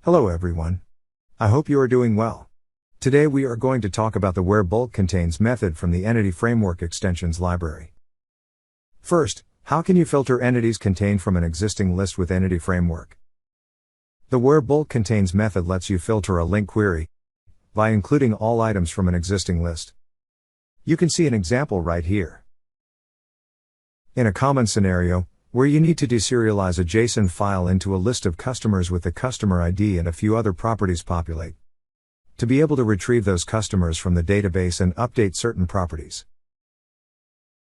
Hello everyone. I hope you are doing well. Today we are going to talk about the WhereBulkContains method from the Entity Framework Extensions library. First, how can you filter entities contained from an existing list with Entity Framework? The WhereBulkContains method lets you filter a LINQ query by including all items from an existing list. You can see an example right here. In a common scenario, where you need to deserialize a JSON file into a list of customers with the customer ID and a few other properties populate. To be able to retrieve those customers from the database and update certain properties.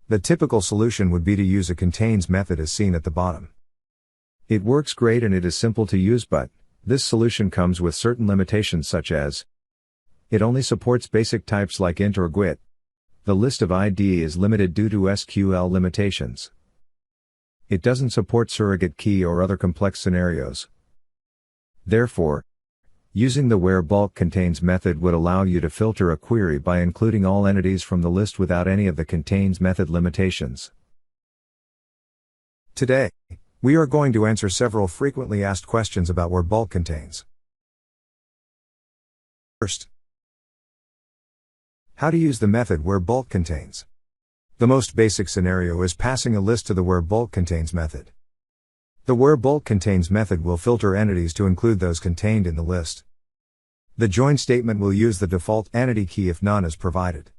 The typical solution would be to use a contains method as seen at the bottom. It works great and it is simple to use, but this solution comes with certain limitations such as it only supports basic types like int or GWT. The list of ID is limited due to SQL limitations. It doesn't support surrogate key or other complex scenarios. Therefore, using the WhereBulkContains method would allow you to filter a query by including all entities from the list without any of the contains method limitations. Today, we are going to answer several frequently asked questions about WhereBulkContains. First, how to use the method WhereBulkContains. The most basic scenario is passing a list to the WhereBulkContains method. The WhereBulkContains method will filter entities to include those contained in the list. The join statement will use the default entity key if none is provided.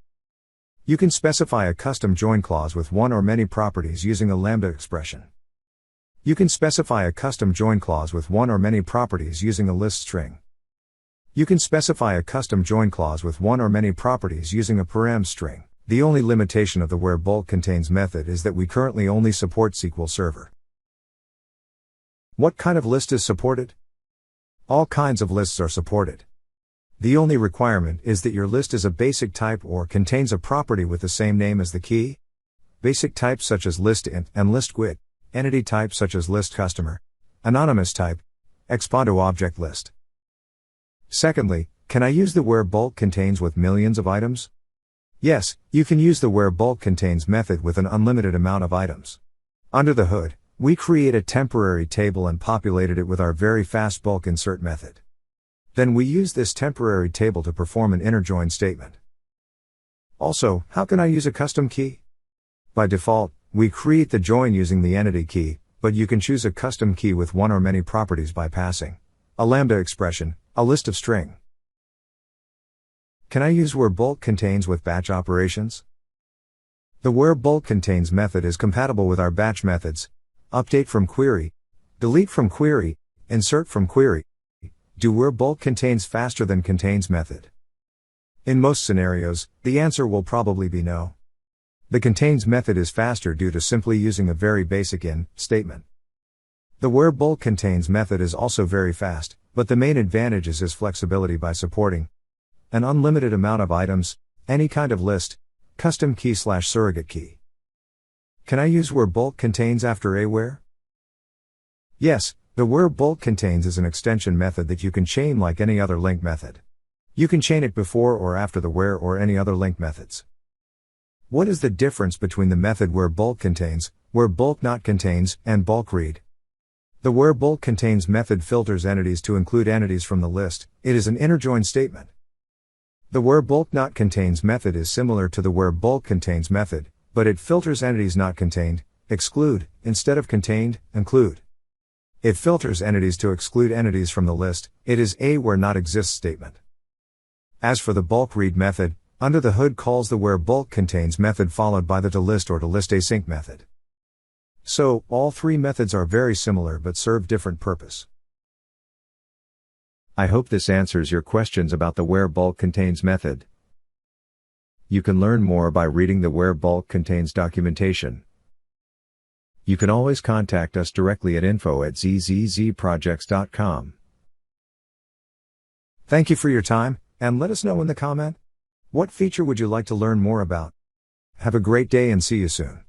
You can specify a custom join clause with one or many properties using a lambda expression. You can specify a custom join clause with one or many properties using a list string. You can specify a custom join clause with one or many properties using a param string. The only limitation of the WhereBulkContains method is that we currently only support SQL Server. What kind of list is supported? All kinds of lists are supported. The only requirement is that your list is a basic type or contains a property with the same name as the key. Basic types such as list_int and list_GWT, entity type such as list_customer, anonymous type, expondo object list. Secondly, can I use the WhereBulkContains with millions of items? Yes, you can use the WhereBulkContains method with an unlimited amount of items. Under the hood, we create a temporary table and populated it with our very fast bulk insert method. Then we use this temporary table to perform an inner join statement. Also, how can I use a custom key? By default, we create the join using the entity key, but you can choose a custom key with one or many properties by passing a lambda expression, a list of string. Can I use WhereBulkContains with batch operations? The WhereBulkContains method is compatible with our batch methods: update from query, delete from query, insert from query. Do WhereBulkContains faster than contains method? In most scenarios, the answer will probably be no. The contains method is faster due to simply using a very basic in statement. The WhereBulkContains method is also very fast, but the main advantage is its flexibility by supporting an unlimited amount of items, any kind of list, custom key/surrogate key. Can I use WhereBulkContains after a where? Yes, the WhereBulkContains is an extension method that you can chain like any other LINQ method. You can chain it before or after the where or any other LINQ methods. What is the difference between the method WhereBulkContains, WhereBulkNotConatains, and BulkRead? The WhereBulkContains method filters entities to include entities from the list. It is an inner join statement. The WhereBulkNotConatains method is similar to the WhereBulkContains method, but it filters entities not contained, exclude, instead of contained, include. It filters entities to exclude entities from the list. It is a where not exists statement. As for the BulkRead method, under the hood calls the WhereBulkContains method followed by the toList or toListAsync method. So, all three methods are very similar but serve different purpose. I hope this answers your questions about the WhereBulkContains method. You can learn more by reading the WhereBulkContains documentation. You can always contact us directly at info@zzzprojects.com. Thank you for your time, and let us know in the comment. What feature would you like to learn more about? Have a great day and see you soon.